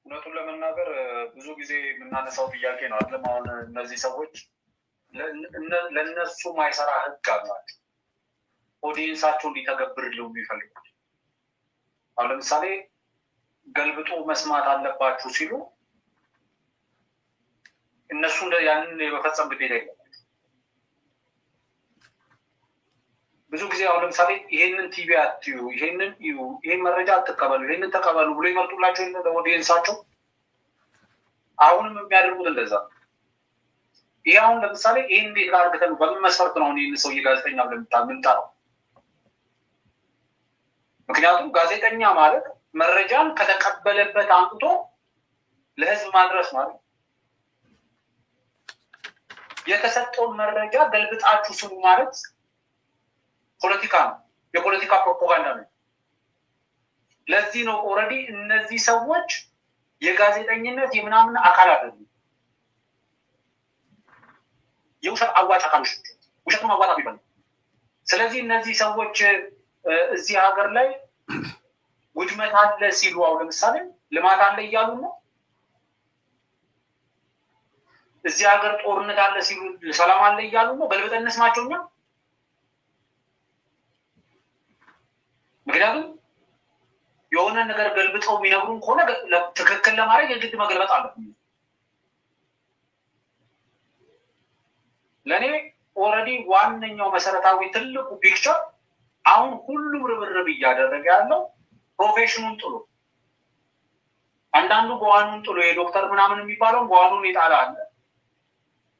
S3: እውነቱን ለመናገር ብዙ ጊዜ የምናነሳው ጥያቄ ነው አይደለም? አሁን እነዚህ ሰዎች ለነሱ ማይሰራ ህግ አላቸው ኦዲየንሳቸው እንዲተገብርልው የሚፈልጉት። አሁን ለምሳሌ ገልብጦ መስማት አለባችሁ ሲሉ እነሱ ያንን የመፈጸም ግዴታ የለም። ብዙ ጊዜ አሁን ለምሳሌ ይሄንን ቲቪ አትዩ፣ ይሄንን እዩ፣ ይሄን መረጃ አትቀበሉ፣ ይሄንን ተቀበሉ ብሎ ይመርጡላቸው ለኦዲየንሳቸው። አሁንም የሚያደርጉት እንደዛ። ይሄ አሁን ለምሳሌ ይሄን እንዴት አድርገን በምን መስፈርት ነው ይሄን ሰው ጋዜጠኛ ብለን የምንጠራው? ምክንያቱም ጋዜጠኛ ማለት መረጃን ከተቀበለበት አንጥቶ ለህዝብ ማድረስ ማለት የተሰጠውን መረጃ ገልብጣችሁ ስሙ ማለት ፖለቲካ ነው፣ የፖለቲካ ፕሮፓጋንዳ ነው። ለዚህ ነው ኦሬዲ እነዚህ ሰዎች የጋዜጠኝነት የምናምን አካል አይደሉም፣ የውሸት አዋጭ አካሎች፣ ውሸት ማዋጣት ይፈልጋሉ። ስለዚህ እነዚህ ሰዎች እዚህ ሀገር ላይ ውድመት አለ ሲሉ አሁን ለምሳሌ ልማት አለ እያሉ ነው። እዚህ ሀገር ጦርነት አለ ሲሉ ሰላም አለ እያሉ ነው። ገልብጠን እንስማቸው እኛ። ምክንያቱም የሆነ ነገር ገልብጠው የሚነግሩን ከሆነ ትክክል ለማድረግ የግድ መገልበጥ አለብን። ለኔ ኦሬዲ ዋነኛው መሰረታዊ ትልቁ ፒክቸር አሁን ሁሉም ርብርብ እያደረገ ያለው ፕሮፌሽኑን ጥሎ፣ አንዳንዱ ጓኑን ጥሎ የዶክተር ምናምን የሚባለው ጓኑን ይጣላ አለ፣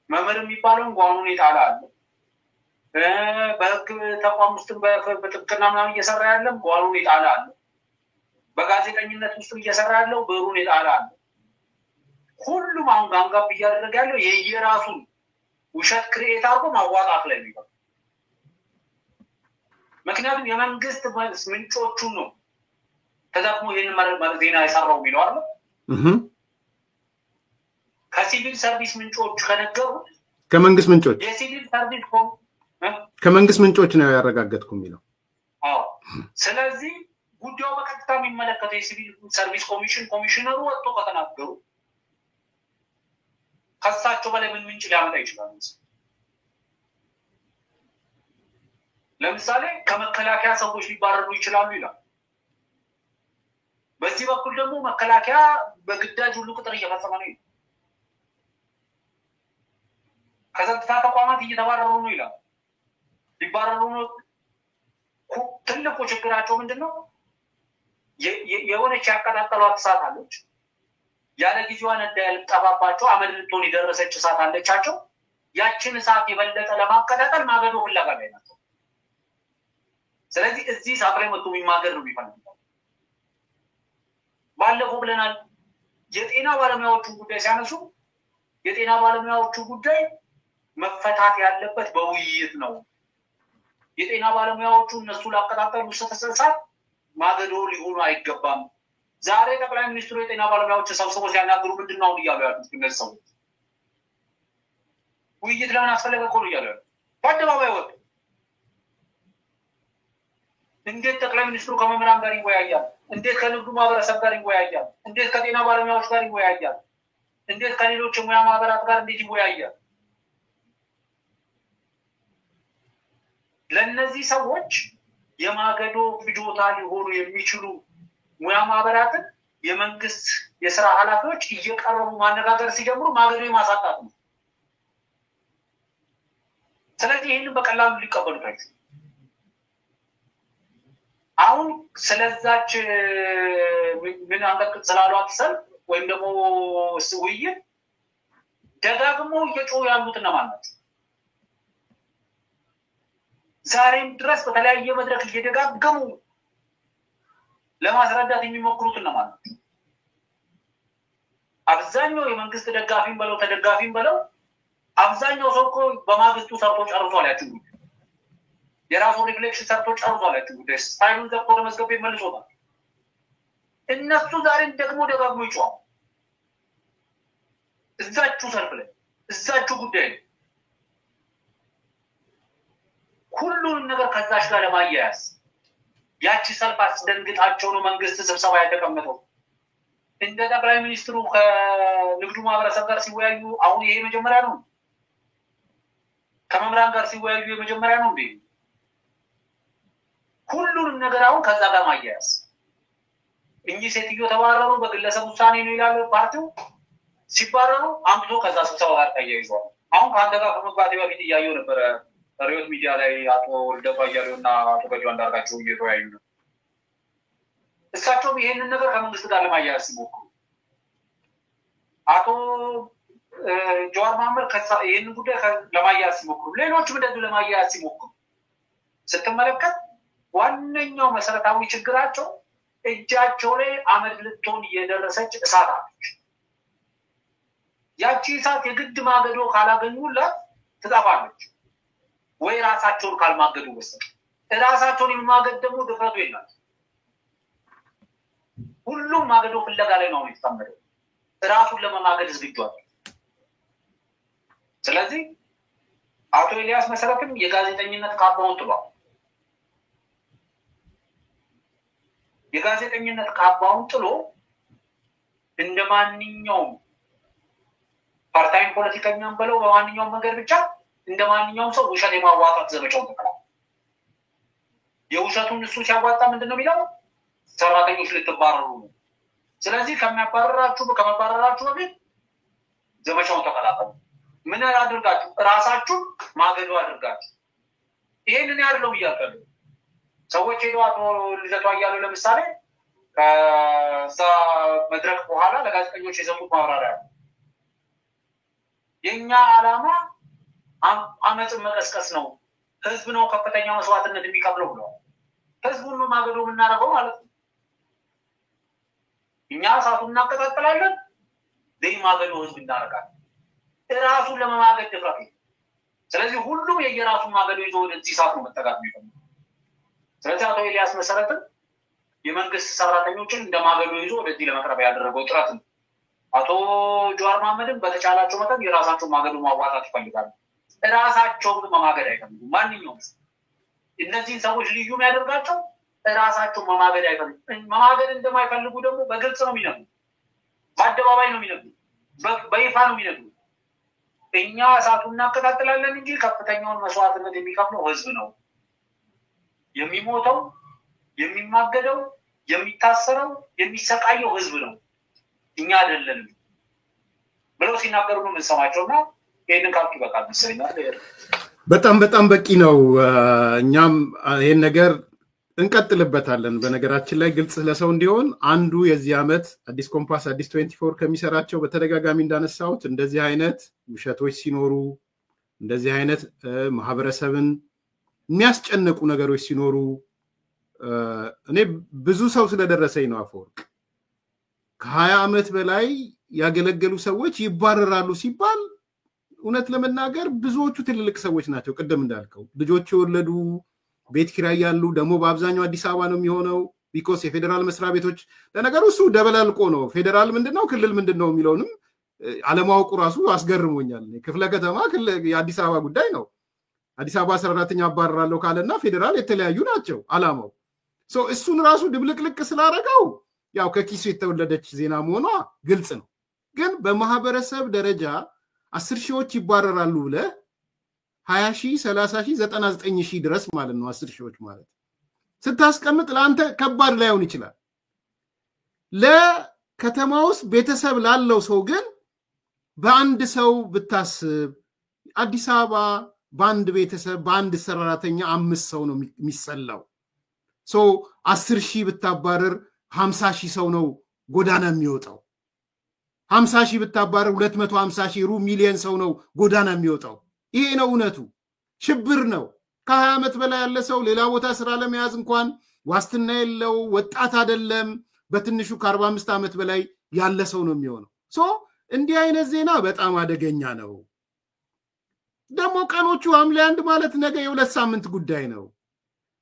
S3: መምህር የሚባለው ጓኑን ይጣላ አለ፣ በህግ ተቋም ውስጥ በጥብቅና ምናምን እየሰራ ያለም ጓኑን ይጣላ አለ፣ በጋዜጠኝነት ውስጥ እየሰራ ያለው ብሩን ይጣላ አለ። ሁሉም አሁን ጋንጋብ እያደረገ ያለው የየራሱን ውሸት ክሬት አድርጎ ማዋጣት ላይ ነው። ምክንያቱም የመንግስት ምንጮቹ ነው ተጠቅሞ ይሄን ማለት ዜና የሰራው የሚለው አይደል? ከሲቪል ሰርቪስ ምንጮቹ ከነገሩት
S2: ከመንግስት ምንጮች
S3: የሲቪል ሰርቪስ
S2: ከመንግስት ምንጮች ነው ያረጋገጥኩ የሚለው።
S3: አዎ። ስለዚህ ጉዳዩ በቀጥታ የሚመለከተው የሲቪል ሰርቪስ ኮሚሽነሩ ወጥቶ ከተናገሩ ከሳቸው በላይ ምን ምንጭ ሊያመጣ ይችላል? ለምሳሌ ከመከላከያ ሰዎች ሊባረሩ ይችላሉ ይላል። በዚህ በኩል ደግሞ መከላከያ በግዳጅ ሁሉ ቁጥር እየፈጸመ ነው። ከጸጥታ ተቋማት እየተባረሩ ነው ይላል። ሊባረሩ ነው። ትልቁ ችግራቸው ምንድነው? የሆነች ያቀጣጠሏት እሳት አለች። ያለ ጊዜዋ ነዳ ያልጠፋባቸው አመድ ልትሆን የደረሰች እሳት አለቻቸው። ያችን እሳት የበለጠ ለማቀጣጠል ማገዶ ፍለጋ ላይ ናቸው። ስለዚህ እዚህ እሳት ላይ መጥቶ የሚማገድ ነው የሚፈልገው። ባለፈው ብለናል። የጤና ባለሙያዎቹ ጉዳይ ሲያነሱ የጤና ባለሙያዎቹ ጉዳይ መፈታት ያለበት በውይይት ነው። የጤና ባለሙያዎቹ እነሱ ላቀጣጠሉ እሳት ማገዶ ሊሆኑ አይገባም። ዛሬ ጠቅላይ ሚኒስትሩ የጤና ባለሙያዎች ሰብስበው ሲያናግሩ ምንድነው እያሉ ያሉት? እነዚህ ሰዎች ውይይት ለምን አስፈለገ እኮ ነው እያለ በአደባባይ ወጥ እንዴት ጠቅላይ ሚኒስትሩ ከመምህራን ጋር ይወያያል? እንዴት ከንግዱ ማህበረሰብ ጋር ይወያያል? እንዴት ከጤና ባለሙያዎች ጋር ይወያያል? እንዴት ከሌሎች ሙያ ማህበራት ጋር እንዴት ይወያያል? ለነዚህ ሰዎች የማገዶ ፍጆታ ሊሆኑ የሚችሉ ሙያ ማህበራትን የመንግስት የሥራ ኃላፊዎች እየቀረቡ ማነጋገር ሲጀምሩ ማገዶ የማሳጣት ነው። ስለዚህ ይህንን በቀላሉ ሊቀበሉት አይችሉም። አሁን ስለዛች ምን አንቀጽ ስላሏት ሰልፍ ወይም ደግሞ ውይይት ደጋግሞ እየጮሁ ያሉት እነማን ናቸው? ዛሬም ድረስ በተለያየ መድረክ እየደጋገሙ ለማስረዳት የሚሞክሩት እነማን ናቸው? አብዛኛው የመንግስት ደጋፊም በለው ተደጋፊም በለው አብዛኛው ሰው እኮ በማግስቱ ሰርቶ ጨርሷል። ያችሁ የራሱ ሪፍሌክሽን ሰርቶ ጨርሷል። ያችሁ ስታይሉን ዘግቶ ለመዝገብ መልሶታል። እነሱ ዛሬም ደግሞ ደጋግሞ ይጮኻሉ። እዛችሁ ሰልፍ ላይ እዛችሁ ጉዳይ ሁሉንም ነገር ከዛች ጋር ለማያያዝ ያቺ ሰልፍ አስደንግጣቸው ነው መንግስት ስብሰባ ያተቀመጠው። እንደ ጠቅላይ ሚኒስትሩ ከንግዱ ማህበረሰብ ጋር ሲወያዩ አሁን ይሄ መጀመሪያ ነው። ከመምህራን ጋር ሲወያዩ የመጀመሪያ ነው እንዴ? ሁሉንም ነገር አሁን ከዛ ጋር ማያያዝ እኚህ ሴትዮ ተባረሩ በግለሰብ ውሳኔ ነው ይላል ፓርቲው። ሲባረሩ አምጥቶ ከዛ ስብሰባ ጋር ተያይዟል። አሁን ከአንተ ጋር ከመግባቴ በፊት እያየሁ ነበረ ሪዮት ሚዲያ ላይ አቶ ልደቱ አያሌውና አቶ ገዱ አንዳርጋቸው እየተወያዩ ነው። እሳቸውም ይሄንን ነገር ከመንግስት ጋር ለማያያዝ ሲሞክሩ አቶ ጀዋር መሐመድ ይሄንን ጉዳይ ለማያያዝ ሲሞክሩ ሌሎችም እንደዚሁ ለማያያዝ ሲሞክሩ ስትመለከት ዋነኛው መሰረታዊ ችግራቸው እጃቸው ላይ አመድ ልትሆን እየደረሰች እሳት አለች። ያቺ እሳት የግድ ማገዶ ካላገኙላት ትጠፋለች ወይ ራሳቸውን ካልማገዱ በስተቀር ራሳቸውን የማገድ ደግሞ ድፍረቱ የላቸውም። ሁሉም ማገዶ ፍለጋ ላይ ነው የተጠመደው። ራሱን ለመማገድ ዝግጁ አይደለም። ስለዚህ አቶ ኤልያስ መሰረትም የጋዜጠኝነት ካባውን ጥሏል። የጋዜጠኝነት ካባውን ጥሎ እንደማንኛውም ፓርታይም ፖለቲከኛም ብለው በማንኛውም መንገድ ብቻ እንደማንኛውም ሰው ውሸት የማዋጣት ዘመቻውን ተከታተለ። የውሸቱን እሱ ሲያዋጣ ምንድነው የሚለው? ሰራተኞች ልትባረሩ ነው። ስለዚህ ከመባረራችሁ በፊት ዘመቻውን ተከታተሉ። ምን አድርጋችሁ? ራሳችሁን ማገዶ አድርጋችሁ። ይሄንን ያደርገው ይያቀሉ ሰዎች ሄደው አቶ ልደቱ አያሌው ለምሳሌ ከዛ መድረክ በኋላ ለጋዜጠኞች የሰጡት ማብራሪያ የኛ ዓላማ አመጽን መቀስቀስ ነው። ህዝብ ነው ከፍተኛ መስዋዕትነት የሚከፍለው ብለው ህዝቡን ማገዶ የምናደርገው ማለት ነው። እኛ እሳቱን እናቀጣጥላለን፣ ማገዶ ህዝብ እናደርጋለን። ራሱን ለመማገድ ድፍረት። ስለዚህ ሁሉም የየራሱን ማገዶ ይዞ ወደዚህ እሳት ነው መጠጋት የሚፈልገው። ስለዚህ አቶ ኤልያስ መሰረትም የመንግስት ሰራተኞችን እንደማገዶ ይዞ ወደዚህ ለመቅረብ ያደረገው ጥረት ነው። አቶ ጀዋር መሐመድም በተቻላቸው መጠን የራሳቸውን ማገዶ ማዋጣት ይፈልጋሉ። ራሳቸውን መማገድ አይፈልጉም። ማንኛውም እነዚህን ሰዎች ልዩ የሚያደርጋቸው ራሳቸውን መማገድ አይፈልጉም። መማገድ እንደማይፈልጉ ደግሞ በግልጽ ነው የሚነግሩ፣ በአደባባይ ነው የሚነግሩ፣ በይፋ ነው የሚነግሩ። እኛ እሳቱን እናቀጣጥላለን እንጂ ከፍተኛውን መስዋዕትነት የሚከፍለው ህዝብ ነው። የሚሞተው፣ የሚማገደው፣ የሚታሰረው፣ የሚሰቃየው ህዝብ ነው፣ እኛ አይደለንም ብለው ሲናገሩ ነው የምንሰማቸውና ይሄንን ካልኩ ይበቃል መሰለኝ።
S2: በጣም በቂ ነው። እኛም ይሄን ነገር እንቀጥልበታለን። በነገራችን ላይ ግልጽ ለሰው እንዲሆን አንዱ የዚህ ዓመት አዲስ ኮምፓስ አዲስ 24 ከሚሰራቸው በተደጋጋሚ እንዳነሳሁት እንደዚህ አይነት ውሸቶች ሲኖሩ፣ እንደዚህ አይነት ማህበረሰብን የሚያስጨንቁ ነገሮች ሲኖሩ እኔ ብዙ ሰው ስለደረሰኝ ነው አፈወርቅ ከ20 ዓመት በላይ ያገለገሉ ሰዎች ይባረራሉ ሲባል እውነት ለመናገር ብዙዎቹ ትልልቅ ሰዎች ናቸው። ቅድም እንዳልከው ልጆች የወለዱ ቤት ኪራይ ያሉ ደግሞ በአብዛኛው አዲስ አበባ ነው የሚሆነው። ቢኮዝ የፌደራል መስሪያ ቤቶች ለነገሩ እሱ ደበላልቆ ነው ፌደራል ምንድነው ክልል ምንድነው የሚለውንም አለማወቁ ራሱ አስገርሞኛል። ክፍለ ከተማ የአዲስ አበባ ጉዳይ ነው። አዲስ አበባ ሰራተኛ አባረራለሁ ካለና ፌዴራል የተለያዩ ናቸው አላማው። እሱን ራሱ ድብልቅልቅ ስላረጋው ያው ከኪሱ የተወለደች ዜና መሆኗ ግልጽ ነው። ግን በማህበረሰብ ደረጃ 10 ሺዎች ይባረራሉ ብለ 20 ሺህ 30 ሺህ 99 ሺህ ድረስ ማለት ነው 10 ሺዎች ማለት ስታስቀምጥ ለአንተ ከባድ ላይሆን ይችላል። ለከተማ ውስጥ ቤተሰብ ላለው ሰው ግን በአንድ ሰው ብታስብ አዲስ አበባ በአንድ ቤተሰብ በአንድ ሰራተኛ 5 ሰው ነው የሚሰላው። 10 ሺህ ብታባረር 50 ሺህ ሰው ነው ጎዳና የሚወጣው። 50 ሺህ ብታባረር 250 ሺህ ሩብ ሚሊዮን ሰው ነው ጎዳና የሚወጣው። ይሄ ነው እውነቱ። ሽብር ነው። ከ20 ዓመት በላይ ያለ ሰው ሌላ ቦታ ስራ ለመያዝ እንኳን ዋስትና የለው፣ ወጣት አይደለም። በትንሹ ከ45 ዓመት በላይ ያለ ሰው ነው የሚሆነው። እንዲህ አይነት ዜና በጣም አደገኛ ነው። ደግሞ ቀኖቹ ሐምሌ 1 ማለት ነገ የ2 ሳምንት ጉዳይ ነው።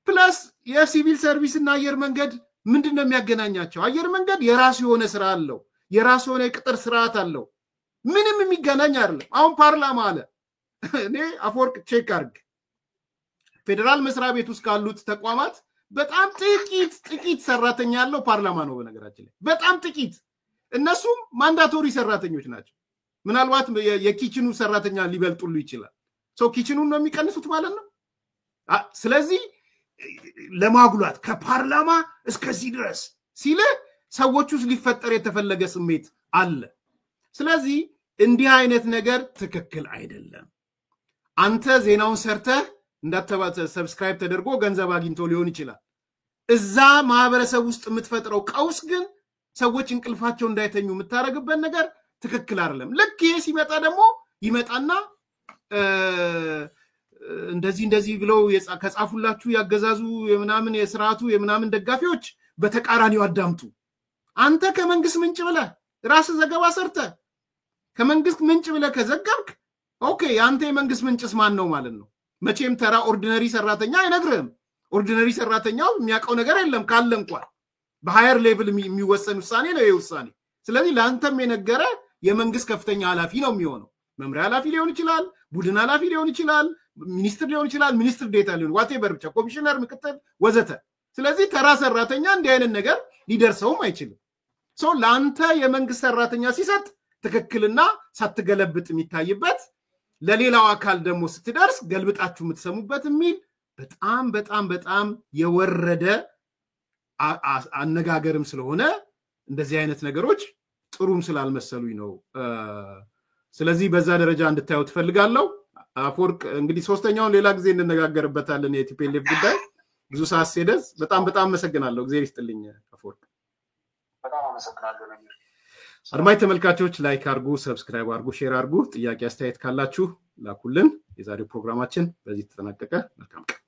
S2: ፕላስ የሲቪል ሰርቪስ እና አየር መንገድ ምንድነው የሚያገናኛቸው? አየር መንገድ የራሱ የሆነ ስራ አለው፣ የራሱ የሆነ የቅጥር ስርዓት አለው። ምንም የሚገናኝ አይደለም። አሁን ፓርላማ አለ። እኔ አፈወርቅ ቼክ አርግ ፌደራል መስሪያ ቤት ውስጥ ካሉት ተቋማት በጣም ጥቂት ሰራተኛ ያለው ፓርላማ ነው። በነገራችን ላይ በጣም ጥቂት፣ እነሱም ማንዳቶሪ ሰራተኞች ናቸው። ምናልባት የኪችኑ ሰራተኛ ሊበልጡሉ ይችላል። ኪችኑን ነው የሚቀንሱት ማለት ነው። ስለዚህ ለማጉላት ከፓርላማ እስከዚህ ድረስ ሲል ሰዎች ውስጥ ሊፈጠር የተፈለገ ስሜት አለ። ስለዚህ እንዲህ አይነት ነገር ትክክል አይደለም። አንተ ዜናውን ሰርተህ እንዳተባተ ሰብስክራይብ ተደርጎ ገንዘብ አግኝቶ ሊሆን ይችላል። እዛ ማህበረሰብ ውስጥ የምትፈጥረው ቀውስ ግን ሰዎች እንቅልፋቸው እንዳይተኙ የምታረግበት ነገር ትክክል አይደለም። ልክ ይሄ ሲመጣ ደግሞ ይመጣና እንደዚህ ብለው ከጻፉላችሁ ያገዛዙ የምናምን የስርዓቱ የምናምን ደጋፊዎች በተቃራኒው አዳምጡ። አንተ ከመንግስት ምንጭ ብለህ ራስ ዘገባ ሰርተህ ከመንግስት ምንጭ ብለህ ከዘገብክ ኦኬ፣ አንተ የመንግስት ምንጭስ ማን ነው ማለት ነው? መቼም ተራ ኦርዲነሪ ሰራተኛ አይነግርህም። ኦርዲነሪ ሰራተኛው የሚያውቀው ነገር የለም ካለ እንኳን በሃየር ሌቭል የሚወሰን ውሳኔ ነው ይሄ ውሳኔ። ስለዚህ ለአንተም የነገረ የመንግስት ከፍተኛ ኃላፊ ነው የሚሆነው። መምሪያ ኃላፊ ሊሆን ይችላል፣ ቡድን ኃላፊ ሊሆን ይችላል፣ ሚኒስትር ሊሆን ይችላል፣ ሚኒስትር ዴታ ሊሆን ዋቴቨር ብቻ ኮሚሽነር፣ ምክትል ወዘተ። ስለዚህ ተራ ሰራተኛ እንዲህ አይነት ነገር ሊደርሰውም አይችልም። ለአንተ የመንግስት ሰራተኛ ሲሰጥ ትክክልና ሳትገለብጥ የሚታይበት፣ ለሌላው አካል ደግሞ ስትደርስ ገልብጣችሁ የምትሰሙበት የሚል በጣም በጣም በጣም የወረደ አነጋገርም ስለሆነ እንደዚህ አይነት ነገሮች ጥሩም ስላልመሰሉኝ ነው። ስለዚህ በዛ ደረጃ እንድታዩ ትፈልጋለሁ። አፈወርቅ እንግዲህ ሶስተኛውን ሌላ ጊዜ እንነጋገርበታለን። የቲፒኤልኤፍ ጉዳይ ብዙ ሰዓት ሲደርስ በጣም አመሰግናለሁ። እግዚአብሔር ይስጥልኝ አፈወርቅ።
S3: በጣም አመሰግናለሁ።
S2: አድማጭ ተመልካቾች ላይክ አርጉ፣ ሰብስክራይብ አርጉ፣ ሼር አርጉ። ጥያቄ አስተያየት ካላችሁ ላኩልን። የዛሬው ፕሮግራማችን በዚህ ተጠናቀቀ። መልካም ቀን።